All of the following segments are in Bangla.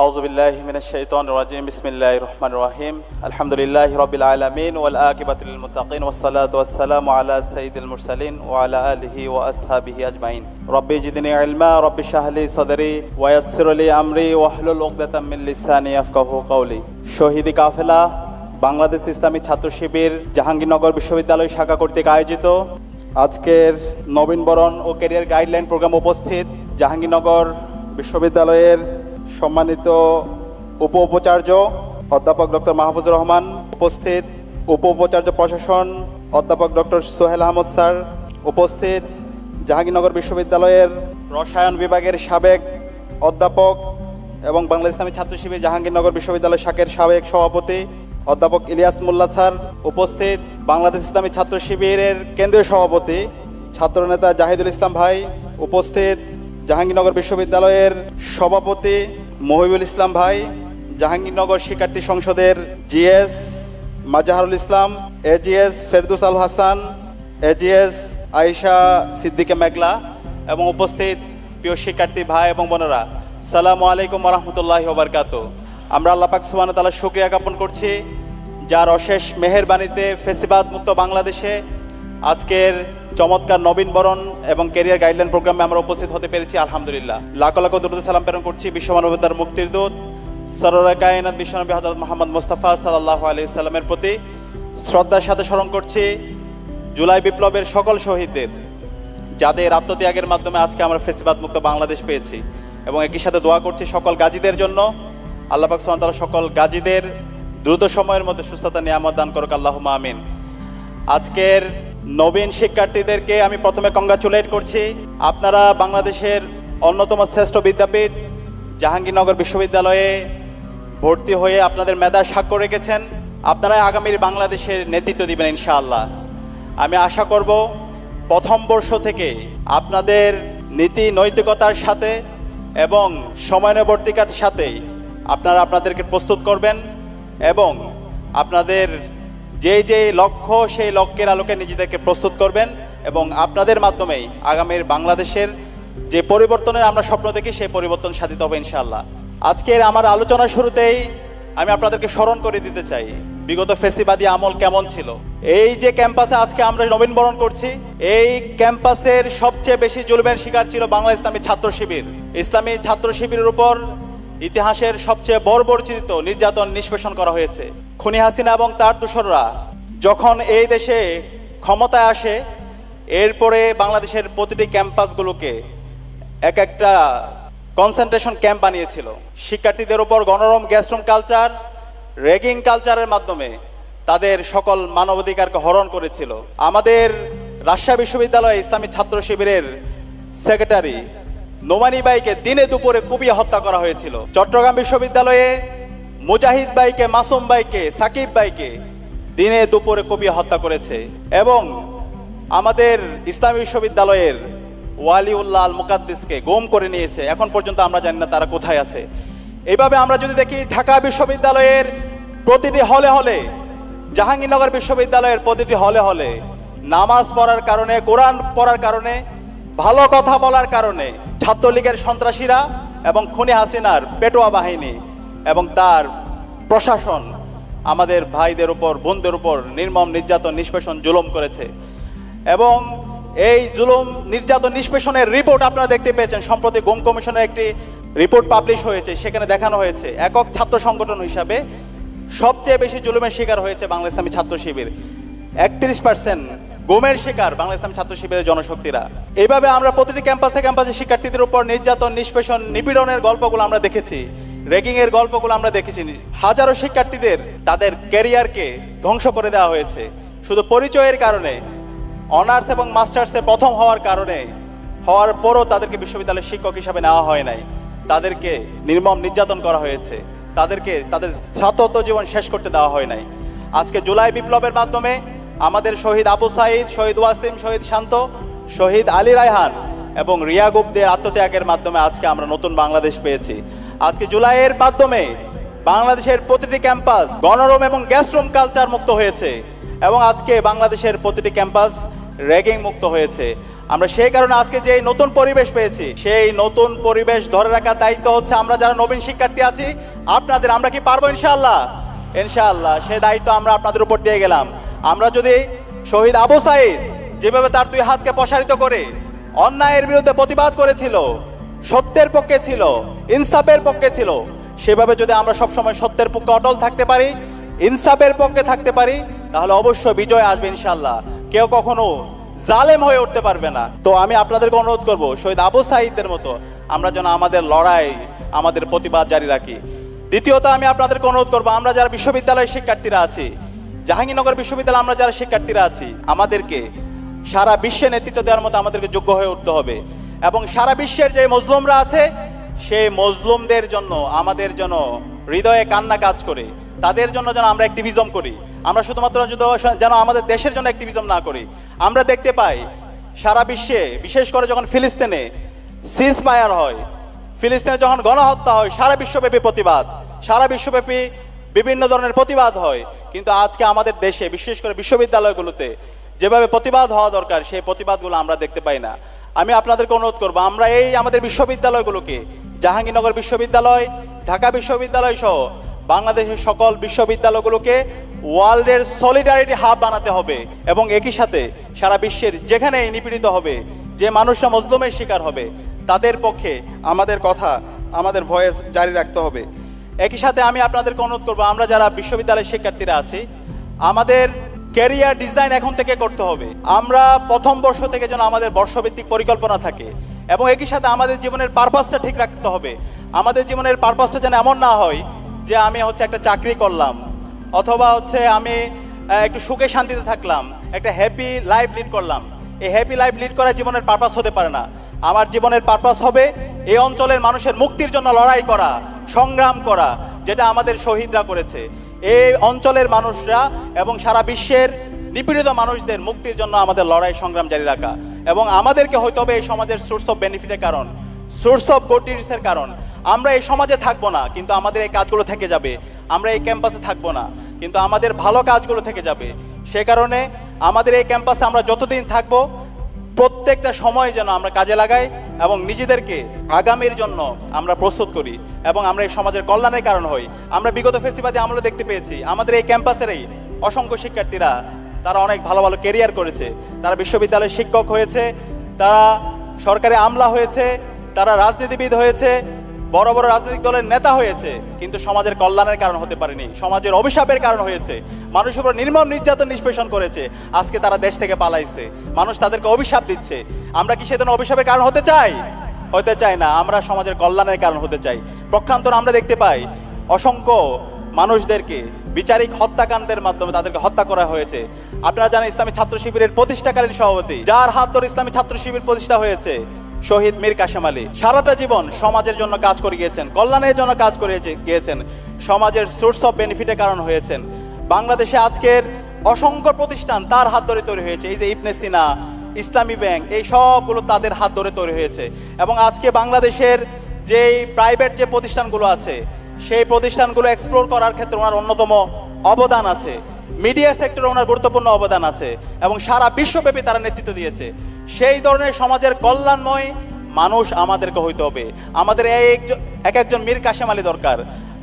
أعوذ بالله من الشيطان الرجيم بسم الله الرحمن الرحيم الحمد لله رب العالمين والعاقبة للمتقين والصلاة والسلام على سيد المرسلين وعلى آله وأصحابه أجمعين ربي زدني علما ربي اشرح لي صدري ويسر لي أمري واحلل عقدة من لساني يفقهوا قولي শহীদি কাফেলা বাংলাদেশ ইসলামী ছাত্র শিবির জাহাঙ্গীরনগর বিশ্ববিদ্যালয় শাখা কর্তৃক আয়োজিত আজকের নবীনবরণ ও ক্যারিয়ার গাইডলাইন প্রোগ্রাম উপস্থিত জাহাঙ্গীরনগর বিশ্ববিদ্যালয়ের সম্মানিত উপাচার্য অধ্যাপক ডক্টর মাহফুজুর রহমান, উপস্থিত উপাচার্য প্রশাসন অধ্যাপক ডক্টর সোহেল আহমদ স্যার, উপস্থিত জাহাঙ্গীরনগর বিশ্ববিদ্যালয়ের রসায়ন বিভাগের সাবেক অধ্যাপক এবং বাংলা ইসলামী ছাত্র শিবির জাহাঙ্গীরনগর বিশ্ববিদ্যালয় শাখার সাবেক সভাপতি অধ্যাপক ইলিয়াস মোল্লা স্যার, উপস্থিত বাংলাদেশ ইসলামী ছাত্র শিবিরের কেন্দ্রীয় সভাপতি ছাত্রনেতা জাহিদুল ইসলাম ভাই, উপস্থিত জাহাঙ্গীরনগর বিশ্ববিদ্যালয়ের সভাপতি মহিবুল ইসলাম ভাই, জাহাঙ্গীরনগর শিক্ষার্থী সংসদের জিএস মাজাহারুল ইসলাম, এজিএস ফেরদৌস আল হাসান, এজিএস আয়েশা সিদ্দিকে মেঘলা এবং উপস্থিত প্রিয় শিক্ষার্থী ভাই এবং বোনেরা, সালামু আলাইকুম ওয়া রাহমাতুল্লাহি ওয়া বারাকাতুহু। আমরা আল্লাহ পাক সুবহানাহু ওয়া তাআলার শুকরিয়া জ্ঞাপন করছি যার অশেষ মেহেরবানিতে ফেসিবাদ মুক্ত বাংলাদেশে আজকের চমৎকার নবীনবরণ এবং ক্যারিয়ার গাইডলাইন প্রোগ্রামে আমরা উপস্থিত হতে পেরেছি। আলহামদুলিল্লাহ, লাখ লাখ দরুদ সালাম প্রেরণ করছি বিশ্ব মানবতার মুক্তির দূত সরওয়ারে কায়নাত বিশ্বনবী হযরত মুহাম্মদ মুস্তাফা সাল্লাল্লাহু আলাইহি সাল্লামের প্রতি শ্রদ্ধার সাথে স্মরণ করছি জুলাই বিপ্লবের সকল শহীদদের, যাদের আত্মত্যাগের মাধ্যমে আজকে আমরা ফেসিবাদ মুক্ত বাংলাদেশ পেয়েছি, এবং একই সাথে দোয়া করছি সকল গাজীদের জন্য। আল্লাহ পাক সুবহানাহু ওয়া তাআলা সকল গাজীদের দ্রুত সময়ের মধ্যে সুস্থতা নিয়ামত দান করুক, আল্লাহুম্মা আমিন। আজকের নবীন শিক্ষার্থীদেরকে আমি প্রথমে কংগ্রাচুলেট করছি। আপনারা বাংলাদেশের অন্যতম শ্রেষ্ঠ বিদ্যাপীঠ জাহাঙ্গীরনগর বিশ্ববিদ্যালয়ে ভর্তি হয়ে আপনাদের মেধার স্বাক্ষর রেখেছেন। আপনারা আগামীর বাংলাদেশের নেতৃত্ব দিবেন ইনশাআল্লাহ। আমি আশা করব প্রথম বর্ষ থেকে আপনাদের নীতি নৈতিকতার সাথে এবং সময়ানুবর্তিতার সাথে আপনারা আপনাদেরকে প্রস্তুত করবেন এবং আপনাদের যে লক্ষ্য সেই লক্ষ্যের আলোকে নিজেদেরকে প্রস্তুত করবেন, এবং আপনাদের মাধ্যমেই আগামীর বাংলাদেশের যে পরিবর্তনের আমরা স্বপ্ন দেখি সেই পরিবর্তন সাধিত হবে ইনশাআল্লাহ। আজকের আমার আলোচনার শুরুতেই আমি আপনাদেরকে স্মরণ করে দিতে চাই বিগত ফেসিবাদী আমল কেমন ছিল। এই যে ক্যাম্পাসে আজকে আমরা নবীনবরণ করছি, এই ক্যাম্পাসের সবচেয়ে বেশি জুলুমের শিকার ছিল বাংলা ইসলামী ছাত্র শিবির। ইসলামী ছাত্র শিবিরের উপর ইতিহাসের সবচেয়ে বর্বরচিত নির্যাতন নিষ্পেষণ করা হয়েছে। খুনি হাসিনা এবং তার দোসররা যখন এই দেশে ক্ষমতায় আসে, এরপরে বাংলাদেশের প্রতিটি ক্যাম্পাসগুলোকে এক একটা কনসেন্ট্রেশন ক্যাম্প বানিয়েছিল। শিক্ষার্থীদের উপর গণরম গ্যাসরুম কালচার, র্যাগিং কালচারের মাধ্যমে তাদের সকল মানবাধিকারকে হরণ করেছিল। আমাদের রাজশাহী বিশ্ববিদ্যালয়ে ইসলামী ছাত্র শিবিরের সেক্রেটারি নোমানী ভাইকে দিনে দুপুরে কুপিয়ে হত্যা করা হয়েছিল। চট্টগ্রাম বিশ্ববিদ্যালয়ে মুজাহিদ ভাইকে, মাসুম ভাইকে, সাকিব ভাইকে দিনে দুপুরে কুপিয়ে হত্যা করেছে, এবং আমাদের ইসলামী বিশ্ববিদ্যালয়ের ওয়ালিউল্লাহ আল মুকাদ্দিসকে গুম করে নিয়েছে। এখন পর্যন্ত আমরা জানি না তারা কোথায় আছে। এইভাবে আমরা যদি দেখি ঢাকা বিশ্ববিদ্যালয়ের প্রতিটি হলে হলে, জাহাঙ্গীরনগর বিশ্ববিদ্যালয়ের প্রতিটি হলে হলে নামাজ পড়ার কারণে, কোরআন পড়ার কারণে, ভালো কথা বলার কারণে ছাত্রলীগের সন্ত্রাসীরা এবং খুনি হাসিনার পেটোয়া বাহিনী এবং তার প্রশাসন আমাদের ভাইদের উপর, বোনদের উপর নির্মম নির্যাতন নিষ্পেষণ জুলুম করেছে। এবং এই জুলুম নির্যাতন নিষ্পেষণের রিপোর্ট আপনারা দেখতে পেয়েছেন। সম্প্রতি গুম কমিশনের একটি রিপোর্ট পাবলিশ হয়েছে, সেখানে দেখানো হয়েছে একক ছাত্র সংগঠন হিসাবে সবচেয়ে বেশি জুলুমের শিকার হয়েছে বাংলা ইসলামী ছাত্র শিবির। 31% গুমের শিকার বাংলা ইসলামী ছাত্র শিবিরের জনশক্তিরা। এইভাবে আমরা প্রতিটি ক্যাম্পাসে ক্যাম্পাসে শিক্ষার্থীদের উপর নির্যাতন, নিষ্পেষণ, নিপীড়নের গল্পগুলো আমরা দেখেছি, র্যাগিং এর গল্পগুলো আমরা দেখেছি। হাজারো শিক্ষার্থীদের তাদের ক্যারিয়ারকে ধ্বংস করে দেওয়া হয়েছে শুধু পরিচয়ের কারণে। অনার্স এবং মাস্টার্সে প্রথম হওয়ার কারণে, হওয়ার পরও তাদেরকে বিশ্ববিদ্যালয়ের শিক্ষক হিসাবে নেওয়া হয় নাই। তাদেরকে নির্মম নির্যাতন করা হয়েছে, তাদেরকে তাদের ছাত্রত্ব জীবন শেষ করতে দেওয়া হয় নাই। আজকে জুলাই বিপ্লবের মাধ্যমে আমাদের শহীদ আবু সাইদ, শহীদ ওয়াসিম, শহীদ শান্ত, শহীদ আলী রায়হান এবং রিয়া গুপ্তের আত্মত্যাগের মাধ্যমে আজকে আমরা নতুন বাংলাদেশ পেয়েছি। আজকে জুলাইয়ের মাধ্যমে বাংলাদেশের প্রতিটি ক্যাম্পাস গণরম এবং গ্যাসরুম কালচার মুক্ত হয়েছে, এবং আজকে বাংলাদেশের প্রতিটি ক্যাম্পাস র্যাগিং মুক্ত হয়েছে। আমরা সেই কারণে আজকে যে নতুন পরিবেশ পেয়েছি, সেই নতুন পরিবেশ ধরে রাখার দায়িত্ব হচ্ছে আমরা যারা নবীন শিক্ষার্থী আছি আপনাদের। আমরা কি পারবো? ইনশাআল্লাহ, ইনশাআল্লাহ সেই দায়িত্ব আমরা আপনাদের উপর দিয়ে গেলাম। আমরা যদি শহীদ আবু সাঈদ যেভাবে তার দুই হাতকে প্রসারিত করে অন্যায়ের বিরুদ্ধে প্রতিবাদ করেছিল, সত্যের পক্ষে ছিল, ইনসাফের পক্ষে ছিল, সেভাবে যদি আমরা সবসময় সত্যের পক্ষে অটল থাকতে পারি, ইনসাফের পক্ষে থাকতে পারি, তাহলে অবশ্যই বিজয় আসবে ইনশাআল্লাহ। কেউ কখনো জালেম হয়ে উঠতে পারবে না। তো আমি আপনাদেরকে অনুরোধ করব শহীদ আবু সাঈদের মতো আমরা যেন আমাদের লড়াই, আমাদের প্রতিবাদ জারি রাখি। দ্বিতীয়ত আমি আপনাদেরকে অনুরোধ করবো, আমরা যারা বিশ্ববিদ্যালয়ের শিক্ষার্থীরা আছি, জাহাঙ্গীরনগর বিশ্ববিদ্যালয়ে আমরা যারা শিক্ষার্থীরা আছি, আমাদেরকে সারা বিশ্বে নেতৃত্ব দেওয়ার মতো আমাদেরকে যোগ্য হয়ে উঠতে হবে। এবং সারা বিশ্বের যে মজলুমরা আছে সেই মজলুমদের জন্য আমাদের যেন হৃদয়ে কান্না কাজ করে, তাদের জন্য যেন আমরা অ্যাক্টিভিজম করি। আমরা শুধুমাত্র যেন আমাদের দেশের জন্য অ্যাক্টিভিজম না করি। আমরা দেখতে পাই সারা বিশ্বে, বিশেষ করে যখন ফিলিস্তিনে সিজ ফায়ার হয়, ফিলিস্তিনে যখন গণহত্যা হয়, সারা বিশ্বব্যাপী প্রতিবাদ, সারা বিশ্বব্যাপী বিভিন্ন ধরনের প্রতিবাদ হয়। কিন্তু আজকে আমাদের দেশে বিশেষ করে বিশ্ববিদ্যালয়গুলোতে যেভাবে প্রতিবাদ হওয়া দরকার সেই প্রতিবাদগুলো আমরা দেখতে পাই না। আমি আপনাদেরকে অনুরোধ করবো আমরা এই আমাদের বিশ্ববিদ্যালয়গুলোকে, জাহাঙ্গীরনগর বিশ্ববিদ্যালয়, ঢাকা বিশ্ববিদ্যালয় সহ বাংলাদেশের সকল বিশ্ববিদ্যালয়গুলোকে ওয়ার্ল্ডের সলিডারিটি হাব বানাতে হবে। এবং একই সাথে সারা বিশ্বের যেখানেই নিপীড়িত হবে, যে মানুষরা মজলুমের শিকার হবে, তাদের পক্ষে আমাদের কথা, আমাদের ভয়েস জারি রাখতে হবে। একই সাথে আমি আপনাদেরকে অনুরোধ করবো আমরা যারা বিশ্ববিদ্যালয়ের শিক্ষার্থীরা আছি, আমাদের ক্যারিয়ার ডিজাইন এখন থেকে করতে হবে। আমরা প্রথম বর্ষ থেকে যেন আমাদের বর্ষভিত্তিক পরিকল্পনা থাকে এবং একই সাথে আমাদের জীবনের পারপাসটা ঠিক রাখতে হবে। আমাদের জীবনের পারপাসটা যেন এমন না হয় যে আমি একটা চাকরি করলাম অথবা আমি একটু সুখে শান্তিতে থাকলাম, একটা হ্যাপি লাইফ লিড করলাম। এই হ্যাপি লাইফ লিড করা জীবনের পারপাস হতে পারে না। আমার জীবনের পারপাস হবে এই অঞ্চলের মানুষের মুক্তির জন্য লড়াই করা, সংগ্রাম করা, যেটা আমাদের শহীদরা করেছে। এই অঞ্চলের মানুষরা এবং সারা বিশ্বের নিপীড়িত মানুষদের মুক্তির জন্য আমাদের লড়াই সংগ্রাম জারি রাখা। এবং আমাদেরকে হয়তো হবে এই সমাজের সোর্স অফ বেনিফিটের কারণ, সোর্স অফ গোটিসের কারণ আমরা এই সমাজে থাকবো না, কিন্তু আমাদের এই কাজগুলো থেকে যাবে। আমরা এই ক্যাম্পাসে থাকবো না, কিন্তু আমাদের ভালো কাজগুলো থেকে যাবে। সে কারণে আমাদের এই ক্যাম্পাসে আমরা যতদিন থাকবো প্রত্যেকটা সময় যেন আমরা কাজে লাগাই এবং নিজেদেরকে আগামীর জন্য আমরা প্রস্তুত করি এবং আমরা এই সমাজের কল্যাণের কারণ হই। আমরা বিগত ফেসিবাদী আমলে দেখতে পেয়েছি আমাদের এই ক্যাম্পাসেরই অসংখ্য শিক্ষার্থীরা তারা অনেক ভালো ভালো ক্যারিয়ার করেছে, তারা বিশ্ববিদ্যালয়ের শিক্ষক হয়েছে, তারা সরকারি আমলা হয়েছে, তারা রাজনীতিবিদ হয়েছে, বড় বড় রাজনৈতিক দলের নেতা হয়েছে, কিন্তু সমাজের কল্যাণের কারণ হতে পারেনি, সমাজের অভিশাপের কারণ হয়েছে। মানুষের উপর নির্মম নির্যাতন নিষ্পেষণ করেছে, আজকে তারা দেশ থেকে পালাইছে, মানুষ তাদেরকে অভিশাপ দিচ্ছে। আমরা কি সেদিন অভিশাপের কারণ হতে চাই? হতে চাই না। আমরা সমাজের কল্যাণের কারণ হতে চাই। পক্ষান্তর আমরা দেখতে পাই অসংখ্য মানুষদেরকে বিচারিক হত্যাকাণ্ডের মাধ্যমে তাদেরকে হত্যা করা হয়েছে। আপনারা জানেন ইসলামী ছাত্র শিবিরের প্রতিষ্ঠাকালীন সভাপতি, যার হাত ধরে ইসলামী ছাত্র শিবির প্রতিষ্ঠা হয়েছে, শহীদ মীর কাশেম আলী, সারাটা জীবন সমাজের জন্য কাজ করে গিয়েছেন, কল্যাণের জন্য কাজ করে গিয়েছেন, সমাজের সোর্স অফ বেনিফিটের কারণ হয়েছেন। বাংলাদেশে আজকের অসংখ্য প্রতিষ্ঠান তার হাত ধরে তৈরি হয়েছে। এই যে ইবনে সিনা, ইসলামী ব্যাংক, এই সবগুলো তাদের হাত ধরে তৈরি হয়েছে। এবং আজকে বাংলাদেশের যেই প্রাইভেট যে প্রতিষ্ঠানগুলো আছে সেই প্রতিষ্ঠানগুলো এক্সপ্লোর করার ক্ষেত্রে ওনার অন্যতম অবদান আছে। মিডিয়া সেক্টরে ওনার গুরুত্বপূর্ণ অবদান আছে এবং সারা বিশ্বব্যাপী তারা নেতৃত্ব দিয়েছে। সেই ধরনের সমাজের কল্যাণময় মানুষ আমাদেরকে হইতে হবে। আমাদের এক একজন মীর কাশেম আলী দরকার,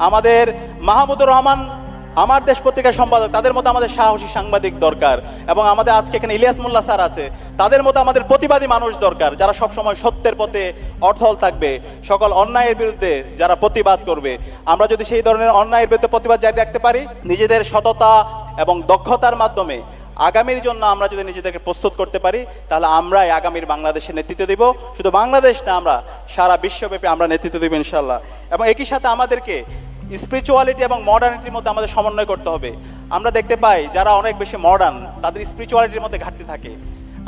আমাদের মাহমুদুর রহমান আমার দেশ পত্রিকার সম্পাদক, তাদের মতো আমাদের সাহসী সাংবাদিক দরকার। এবং আমাদের আজকে এখানে ইলিয়াস মোল্লা স্যার আছে, তাদের মতো আমাদের প্রতিবাদী মানুষ দরকার, যারা সবসময় সত্যের পথে অটল থাকবে, সকল অন্যায়ের বিরুদ্ধে যারা প্রতিবাদ করবে। আমরা যদি সেই ধরনের অন্যায়ের বিরুদ্ধে প্রতিবাদ জারি রাখতে পারি, নিজেদের সততা এবং দক্ষতার মাধ্যমে আগামীর জন্য আমরা যদি নিজেদেরকে প্রস্তুত করতে পারি, তাহলে আমরাই আগামীর বাংলাদেশের নেতৃত্ব দিব। শুধু বাংলাদেশ না, আমরা সারা বিশ্বব্যাপী আমরা নেতৃত্ব দেব ইনশাল্লাহ। এবং একই সাথে আমাদেরকে স্পিরিচুয়ালিটি এবং মডার্নিটির মধ্যে আমাদের সমন্বয় করতে হবে। আমরা দেখতে পাই যারা অনেক বেশি মডার্ন, তাদের স্পিরিচুয়ালিটির মধ্যে ঘাটতি থাকে।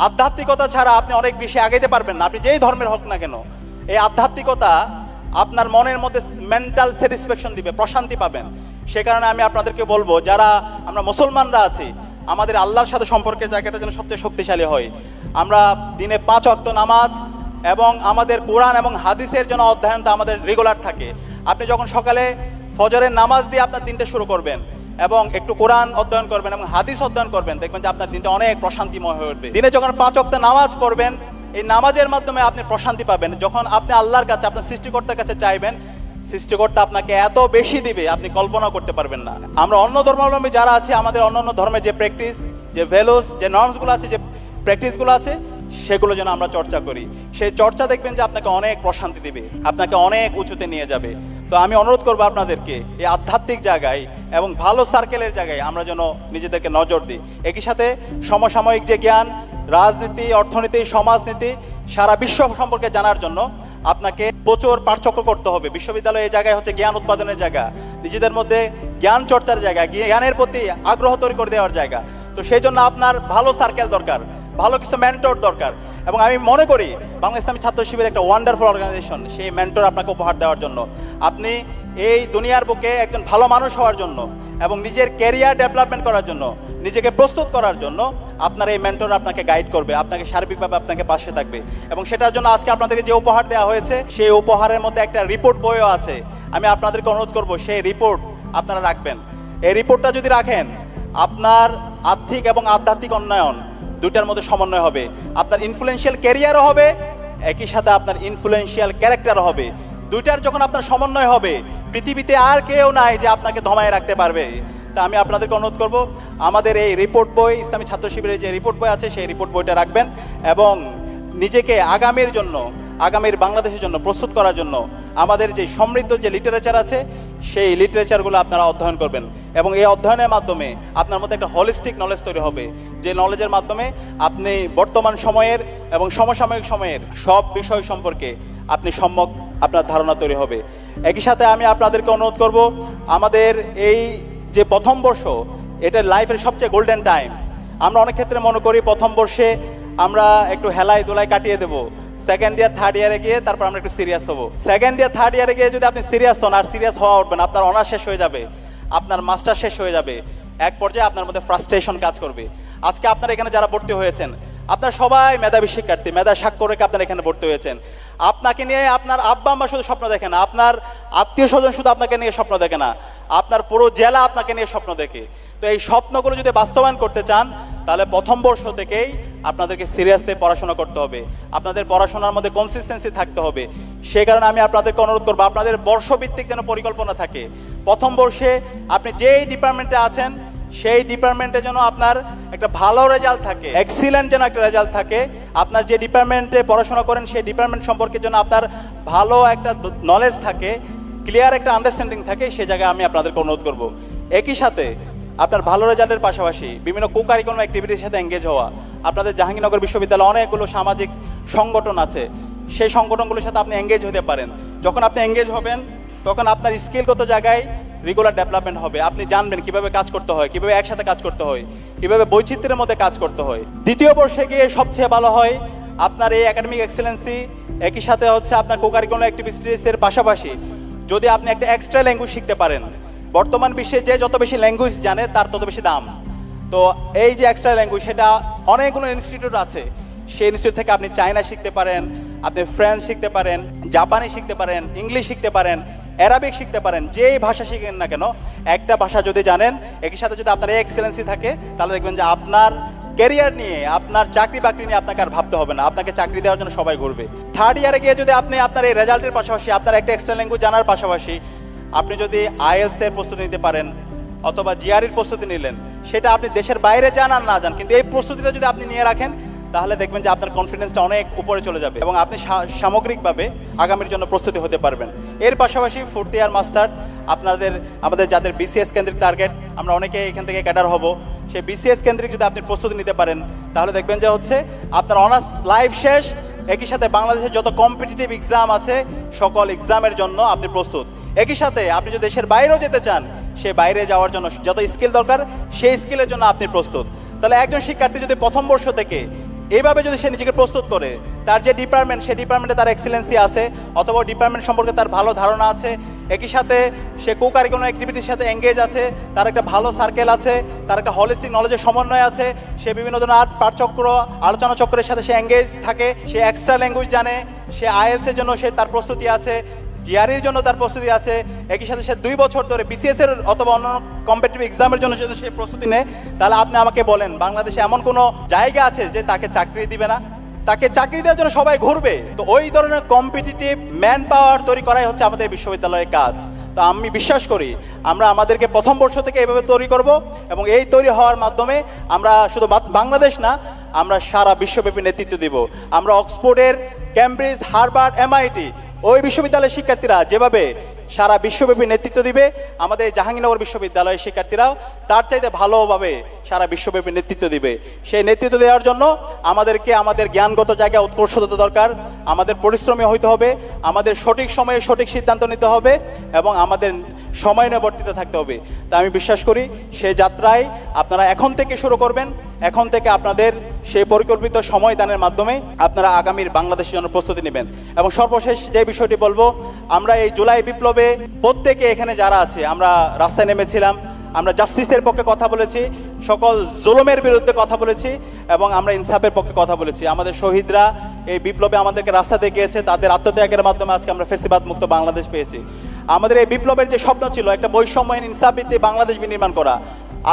আধ্যাত্মিকতা ছাড়া আপনি অনেক বেশি আগাইতে পারবেন না, আপনি যেই ধর্মের হোক না কেন। এই আধ্যাত্মিকতা আপনার মনের মধ্যে মেন্টাল স্যাটিসফ্যাকশন দিবে, প্রশান্তি পাবেন। সে কারণে আমি আপনাদেরকে বলবো, যারা আমরা মুসলমানরা আছি, আমাদের আল্লাহর সাথে সম্পর্কের জায়গাটা যেন সবচেয়ে শক্তিশালী হয়। আমরা দিনে 5 ওয়াক্ত নামাজ এবং আমাদের কোরআন এবং হাদিসের জন্য অধ্যয়নটা আমাদের রেগুলার থাকে। আপনি যখন সকালে ফজরের নামাজ দিয়ে আপনার দিনটা শুরু করবেন এবং একটু কোরআন অধ্যয়ন করবেন এবং হাদিস অধ্যয়ন করবেন, দেখবেন যে আপনার দিনটা অনেক প্রশান্তিময় হয়ে উঠবে। দিনে যখন 5 ওয়াক্ত নামাজ পড়বেন এই নামাজের মাধ্যমে আপনি প্রশান্তি পাবেন। যখন আপনি আল্লাহর কাছে, আপনার সৃষ্টিকর্তার কাছে চাইবেন, সৃষ্টিকর্তা আপনাকে এত বেশি দিবে আপনি কল্পনা করতে পারবেন না। আমরা অন্য ধর্মাবলম্বী যারা আছে, আমাদের অন্য ধর্মের যে প্র্যাকটিস, যে ভ্যালুস, যে নর্মসগুলো আছে, যে প্র্যাকটিসগুলো আছে, সেগুলো যেন আমরা চর্চা করি। সেই চর্চা দেখবেন যে আপনাকে অনেক প্রশান্তি দিবে, আপনাকে অনেক উঁচুতে নিয়ে যাবে। তো আমি অনুরোধ করবো আপনাদেরকে এই আধ্যাত্মিক জায়গায় এবং ভালো সার্কেলের জায়গায় আমরা যেন নিজেদেরকে নজর দিই। একই সাথে সমসাময়িক যে জ্ঞান, রাজনীতি, অর্থনীতি, সমাজনীতি, সারা বিশ্ব সম্পর্কে জানার জন্য আপনাকে প্রচুর পাঠচক্র করতে হবে। বিশ্ববিদ্যালয় এই জায়গায় হচ্ছে জ্ঞান উৎপাদনের জায়গা, নিজেদের মধ্যে জ্ঞান চর্চার জায়গা, জ্ঞানের প্রতি আগ্রহ তৈরি করে দেওয়ার জায়গা। তো সেই জন্য আপনার ভালো সার্কেল দরকার, ভালো কিছু মেন্টর দরকার। এবং আমি মনে করি বাংলা ইসলামী ছাত্র শিবির একটা ওয়ান্ডারফুল অর্গানাইজেশন, সেই মেন্টর আপনাকে উপহার দেওয়ার জন্য, আপনি এই দুনিয়ার বুকে একজন ভালো মানুষ হওয়ার জন্য এবং নিজের ক্যারিয়ার ডেভেলপমেন্ট করার জন্য, নিজেকে প্রস্তুত করার জন্য আপনার এই মেন্টর আপনাকে গাইড করবে, আপনাকে সার্বিকভাবে আপনাকে পাশে থাকবে। এবং সেটার জন্য আজকে আপনাদেরকে যে উপহার দেওয়া হয়েছে, সেই উপহারের মধ্যে একটা রিপোর্ট বইও আছে। আমি আপনাদেরকে অনুরোধ করব সেই রিপোর্ট আপনারা রাখবেন। এই রিপোর্টটা যদি রাখেন, আপনার আর্থিক এবং আধ্যাত্মিক উন্নয়ন দুইটার মধ্যে সমন্বয় হবে। আপনার ইনফ্লুয়েন্সিয়াল ক্যারিয়ারও হবে, একই সাথে আপনার ইনফ্লুয়েন্সিয়াল ক্যারেক্টারও হবে। দুইটার যখন আপনার সমন্বয় হবে, পৃথিবীতে আর কেউ নাই যে আপনাকে দমায়ে রাখতে পারবে। তা আমি আপনাদেরকে অনুরোধ করব, আমাদের এই রিপোর্ট বই, ইসলামী ছাত্র শিবিরের যে রিপোর্ট বই আছে, সেই রিপোর্ট বইটা রাখবেন এবং নিজেকে আগামীর জন্য, আগামীর বাংলাদেশের জন্য প্রস্তুত করার জন্য আমাদের যে সমৃদ্ধ যে লিটারেচার আছে, সেই লিটারেচারগুলো আপনারা অধ্যয়ন করবেন। এবং এই অধ্যয়নের মাধ্যমে আপনার মধ্যে একটা হলিস্টিক নলেজ তৈরি হবে, যে নলেজের মাধ্যমে আপনি বর্তমান সময়ের এবং সমসাময়িক সময়ের সব বিষয় সম্পর্কে আপনি সম্যক আপনার ধারণা তৈরি হবে। একই সাথে আমি আপনাদেরকে অনুরোধ করব, আমাদের এই যে প্রথম বর্ষ, এটা লাইফের সবচেয়ে গোল্ডেন টাইম। আমরা অনেক ক্ষেত্রে মনে করি প্রথম বর্ষে আমরা একটু হেলায় দোলায় কাটিয়ে দেবো, সেকেন্ড ইয়ার থার্ড ইয়ারে গিয়ে তারপর আমরা একটু সিরিয়াস হবো। সেকেন্ড ইয়ার থার্ড ইয়ারে গিয়ে যদি আপনি সিরিয়াস হন, আর সিরিয়াস হওয়া উঠবেন, আপনার অনার্স শেষ হয়ে যাবে, আপনার মাস্টার শেষ হয়ে যাবে, এক পর্যায়ে আপনার মধ্যে ফ্রাস্ট্রেশন কাজ করবে। আজকে আপনারা এখানে যারা ভর্তি হয়েছেন, আপনার সবাই মেধাবী শিক্ষার্থী, মেধা স্বাক্ষর রেখে আপনারা এখানে ভর্তি হয়েছেন। আপনাকে নিয়ে আপনার আব্বা আম্মা শুধু স্বপ্ন দেখে না, আপনার আত্মীয় স্বজন শুধু আপনাকে নিয়ে স্বপ্ন দেখে না, আপনার পুরো জেলা আপনাকে নিয়ে স্বপ্ন দেখে। তো এই স্বপ্নগুলো যদি বাস্তবায়ন করতে চান, তাহলে প্রথম বর্ষ থেকেই আপনাদেরকে সিরিয়াসলি পড়াশোনা করতে হবে, আপনাদের পড়াশোনার মধ্যে কনসিস্টেন্সি থাকতে হবে। সেই কারণে আমি আপনাদেরকে অনুরোধ করবো, আপনাদের বর্ষভিত্তিক যেন পরিকল্পনা থাকে। প্রথম বর্ষে আপনি যেই ডিপার্টমেন্টে আছেন, সেই ডিপার্টমেন্টে যেন আপনার একটা ভালো রেজাল্ট থাকে, এক্সিলেন্ট যেন একটা রেজাল্ট থাকে। আপনার যে ডিপার্টমেন্টে পড়াশোনা করেন, সেই ডিপার্টমেন্ট সম্পর্কে যেন আপনার ভালো একটা নলেজ থাকে, ক্লিয়ার একটা আন্ডারস্ট্যান্ডিং থাকে, সে জায়গায় আমি আপনাদেরকে অনুরোধ করব। একই সাথে আপনার ভালো রেজাল্টের পাশাপাশি বিভিন্ন কোকারিকুলাম অ্যাক্টিভিটির সাথে এঙ্গেজ হওয়া। আপনাদের জাহাঙ্গীরনগর বিশ্ববিদ্যালয়ে অনেকগুলো সামাজিক সংগঠন আছে, সেই সংগঠনগুলোর সাথে আপনি এঙ্গেজ হতে পারেন। যখন আপনি এঙ্গেজ হবেন, তখন আপনার স্কিলগত জায়গায় রেগুলার ডেভেলপমেন্ট হবে। আপনি জানবেন কিভাবে কাজ করতে হয়, কিভাবে একসাথে কাজ করতে হয়, কিভাবে বৈচিত্র্যের মধ্যে কাজ করতে হয়। দ্বিতীয় বর্ষে গিয়ে সবচেয়ে ভালো হয় আপনার এই একাডেমিক এক্সেলেন্সি, একই সাথে হচ্ছে আপনার কোকারিকুলাম অ্যাক্টিভিটিসের পাশাপাশি যদি আপনি একটা এক্সট্রা ল্যাঙ্গুয়েজ শিখতে পারেন। বর্তমান বিশ্বে যে যত বেশি ল্যাঙ্গুয়েজ জানে, তার তত বেশি দাম। তো এই যে এক্সট্রা ল্যাঙ্গুয়েজ, সেটা অনেকগুলো ইনস্টিটিউট আছে, সেই ইনস্টিটিউট থেকে আপনি চায়না শিখতে পারেন, আপনি ফ্রেঞ্চ শিখতে পারেন, জাপানি শিখতে পারেন, ইংলিশ শিখতে পারেন, অ্যারাবিক শিখতে পারেন। যেই ভাষা শিখেন না কেন, একটা ভাষা যদি জানেন, একই সাথে যদি আপনার এক্সেলেন্সি থাকে, তাহলে দেখবেন যে আপনার ক্যারিয়ার নিয়ে, আপনার চাকরি বাকরি নিয়ে আপনাকে আর ভাবতে হবে না, আপনাকে চাকরি দেওয়ার জন্য সবাই ঘুরবে। থার্ড ইয়ারে গিয়ে যদি আপনি আপনার এই রেজাল্টের পাশাপাশি, আপনার একটা এক্সট্রা ল্যাঙ্গুয়েজ জানার পাশাপাশি আপনি যদি আইএলস এর প্রস্তুতি নিতে পারেন অথবা জিআরইর প্রস্তুতি নিলেন, সেটা আপনি দেশের বাইরে যান আর না যান, কিন্তু এই প্রস্তুতিটা যদি আপনি নিয়ে রাখেন, তাহলে দেখবেন যে আপনার কনফিডেন্সটা অনেক উপরে চলে যাবে এবং আপনি সামগ্রিকভাবে আগামীর জন্য প্রস্তুতি হতে পারবেন। এর পাশাপাশি ফোর্থ ইয়ার মাস্টার আমাদের যাদের বিসিএস কেন্দ্রিক টার্গেট, আমরা অনেকে এখান থেকে ক্যাডার হব, সেই বিসিএস কেন্দ্রিক যদি আপনি প্রস্তুতি নিতে পারেন, তাহলে দেখবেন যে হচ্ছে আপনার অনার্স লাইফ শেষ। একই সাথে বাংলাদেশের যত কম্পিটিটিভ এক্সাম আছে, সকল এক্সামের জন্য আপনি প্রস্তুত। একই সাথে আপনি যদি দেশের বাইরেও যেতে চান, সে বাইরে যাওয়ার জন্য যত স্কিল দরকার, সেই স্কিলের জন্য আপনি প্রস্তুত। তাহলে একজন শিক্ষার্থী যদি প্রথম বর্ষ থেকে এইভাবে যদি সে নিজেকে প্রস্তুত করে, তার যে ডিপার্টমেন্ট, সেই ডিপার্টমেন্টে তার এক্সেলেন্সি আছে অথবা ডিপার্টমেন্ট সম্পর্কে তার ভালো ধারণা আছে, একই সাথে সে কোকারিকুলাম অ্যাক্টিভিটির সাথে এঙ্গেজ আছে, তার একটা ভালো সার্কেল আছে, তার একটা হলিস্টিক নলেজের সমন্বয় আছে, সে বিভিন্ন ধরনের পাঠচক্র, আলোচনা চক্রের সাথে সে এঙ্গেজ থাকে, সে এক্সট্রা ল্যাঙ্গুয়েজ জানে, সে আইএলসের জন্য সে তার প্রস্তুতি আছে, জিআরইর জন্য তার প্রস্তুতি আছে, একই সাথে সে 2 বছর ধরে বিসিএস এর অথবা অন্যান্য কম্পিটিটিভ এক্সামের জন্য যদি সে প্রস্তুতি নেয়, তাহলে আপনি আমাকে বলেন বাংলাদেশে এমন কোনো জায়গা আছে যে তাকে চাকরি দিবে না? তাকে চাকরি দেওয়ার জন্য সবাই ঘুরবে। তো ওই ধরনের কম্পিটিটিভ ম্যান পাওয়ার তৈরি করাই হচ্ছে আমাদের বিশ্ববিদ্যালয়ের কাজ। তো আমি বিশ্বাস করি আমরা আমাদেরকে প্রথম বর্ষ থেকে এইভাবে তৈরি করব, এবং এই তৈরি হওয়ার মাধ্যমে আমরা শুধু বাংলাদেশ না, আমরা সারা বিশ্বব্যাপী নেতৃত্ব দিব। আমরা অক্সফোর্ডের, ক্যামব্রিজ, হার্ভার্ড, MIT ওই বিশ্ববিদ্যালয়ের শিক্ষার্থীরা যেভাবে সারা বিশ্বব্যাপী নেতৃত্ব দিবে, আমাদের এই জাহাঙ্গীরনগর বিশ্ববিদ্যালয়ের শিক্ষার্থীরাও তার চাইতে ভালোভাবে সারা বিশ্বব্যাপী নেতৃত্ব দিবে। সেই নেতৃত্ব দেওয়ার জন্য আমাদেরকে আমাদের জ্ঞানগত জায়গায় উৎকর্ষতা দরকার, আমাদের পরিশ্রমী হইতে হবে, আমাদের সঠিক সময়ে সঠিক সিদ্ধান্ত নিতে হবে, এবং আমাদের সময় নিবর্তিত থাকতে হবে। তা আমি বিশ্বাস করি সেই যাত্রায় আপনারা এখন থেকে শুরু করবেন, এখন থেকে আপনাদের সেই পরিকল্পিত সময় দানের মাধ্যমে আপনারা আগামীর বাংলাদেশের জন্য প্রস্তুতি নেবেন। এবং সর্বশেষ যে বিষয়টি বলবো, আমরা এই জুলাই বিপ্লবে প্রত্যেকে এখানে যারা আছে আমরা রাস্তায় নেমেছিলাম, আমরা জাস্টিসের পক্ষে কথা বলেছি, সকল জুলুমের বিরুদ্ধে কথা বলেছি, এবং আমরা ইনসাফের পক্ষে কথা বলেছি। আমাদের শহীদরা এই বিপ্লবে আমাদেরকে রাস্তা দেখিয়েছে, তাদের আত্মত্যাগের মাধ্যমে আজকে আমরা ফ্যাসিবাদ মুক্ত বাংলাদেশ পেয়েছি। আমাদের এই বিপ্লবের যে স্বপ্ন ছিল একটা বৈষম্যহীন ইনসাফভিত্তিক বাংলাদেশ বিনির্মাণ করা,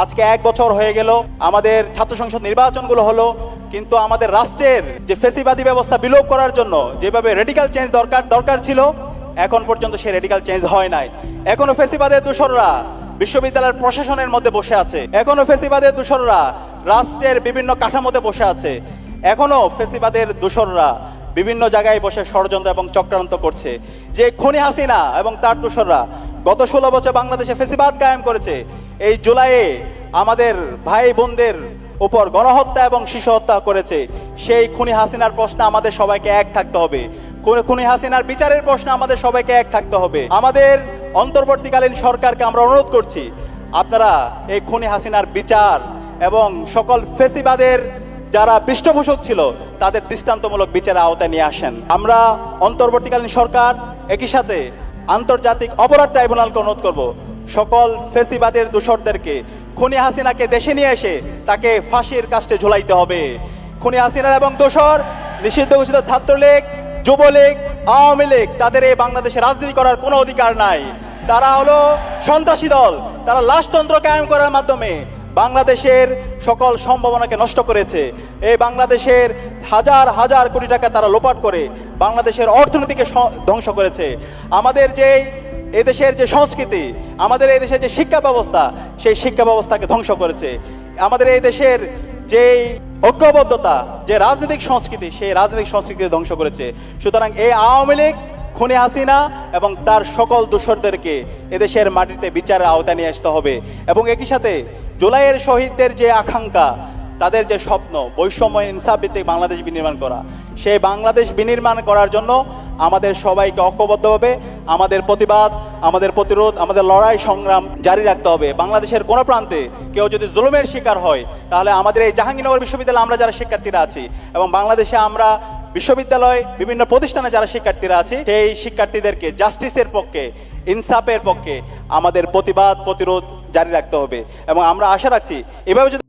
আজকে 1 বছর হয়ে গেল, আমাদের ছাত্র সংসদ নির্বাচনগুলো হলো, কিন্তু আমাদের রাষ্ট্রের যে ফ্যাসিবাদী ব্যবস্থা বিলোপ করার জন্য যেভাবে রেডিক্যাল চেঞ্জ দরকার ছিল, এখন পর্যন্ত সেই রেডিক্যাল চেঞ্জ হয় নাই। এখনো ফ্যাসিবাদের দোসররা বিশ্ববিদ্যালয়ের প্রশাসনের মধ্যে বসে আছে, এখনো ফ্যাসিবাদের দোসররা রাষ্ট্রের বিভিন্ন কাঠামোতে বসে আছে, এখনো ফ্যাসিবাদের দোসররা বিভিন্ন জায়গায় বসে ষড়যন্ত্র এবং চক্রান্ত করছে। যে খুনি হাসিনা এবং তার দোসররা গত 16 বছর বাংলাদেশে ফ্যাসিবাদ কায়েম করেছে, এই জুলাইয়ে আমাদের ভাই বোনদের উপর গণহত্যা এবং শিশু হত্যা করেছে, সেই খুনি হাসিনার প্রশ্নে আমাদের সবাইকে এক থাকতে হবে। খুনি হাসিনার বিচারের প্রশ্নে আমাদের সবাইকে এক থাকতে হবে। আমাদের অন্তর্বর্তীকালীন সরকারকে আমরা অনুরোধ করছি, আপনারা এই খুনি হাসিনার বিচার এবং সকল ফ্যাসিবাদের যারা পৃষ্ঠপোষক ছিল তাদের দৃষ্টান্তমূলক বিচারের আওতায় নিয়ে আসেন। আমরা অন্তর্বর্তীকালীন সরকার একই সাথে আন্তর্জাতিক অপরাধ ট্রাইব্যুনালকে অনুরোধ করব, সকল ফ্যাসিবাদের দোষরদেরকে, খুনি হাসিনাকে দেশে নিয়ে এসে তাকে ফাঁসির কাস্টে ঝুলাইতে হবে। খুনি হাসিনার এবং দোষর নিষিদ্ধ ঘোষিত ছাত্রলীগ, যুবলীগ, আওয়ামী লীগ, তাদের এই বাংলাদেশে রাজনীতি করার কোনো অধিকার নাই। তারা হলো সন্ত্রাসী দল, তারা লাশতন্ত্র কায়েম করার মাধ্যমে বাংলাদেশের সকল সম্ভাবনাকে নষ্ট করেছে। এই বাংলাদেশের হাজার হাজার কোটি টাকা তারা লোপাট করে বাংলাদেশের অর্থনীতিকে ধ্বংস করেছে। আমাদের যে এদেশের যে সংস্কৃতি, আমাদের এই দেশের যে শিক্ষা ব্যবস্থা, সেই শিক্ষা ব্যবস্থাকে ধ্বংস করেছে। আমাদের এই দেশের যে ঐক্যবদ্ধতা, যে রাজনৈতিক সংস্কৃতি, সেই রাজনৈতিক সংস্কৃতি ধ্বংস করেছে। সুতরাং এই আওয়ামী লীগ, খুনি হাসিনা এবং তার সকল দোসরদেরকে এদেশের মাটিতে বিচারের আওতায় নিয়ে আসতে হবে। এবং একই সাথে জুলাইয়ের শহীদদের যে আকাঙ্ক্ষা, তাদের যে স্বপ্ন বৈষম্য ইনসাফ ভিত্তিক বাংলাদেশ বিনির্মাণ করা, সেই বাংলাদেশ বিনির্মাণ করার জন্য আমাদের সবাইকে ঐক্যবদ্ধভাবে আমাদের প্রতিবাদ, আমাদের প্রতিরোধ, আমাদের লড়াই সংগ্রাম জারি রাখতে হবে। বাংলাদেশের কোনো প্রান্তে কেউ যদি জুলুমের শিকার হয়, তাহলে আমাদের এই জাহাঙ্গীরনগর বিশ্ববিদ্যালয়ে আমরা যারা শিক্ষার্থীরা আছি এবং বাংলাদেশে আমরা বিশ্ববিদ্যালয় বিভিন্ন প্রতিষ্ঠানে যারা শিক্ষার্থীরা আছি, সেই শিক্ষার্থীদেরকে জাস্টিসের পক্ষে, ইনসাফের পক্ষে আমাদের প্রতিবাদ প্রতিরোধ জারি রাখতে হবে। এবং আমরা আশা রাখছি এভাবে যদি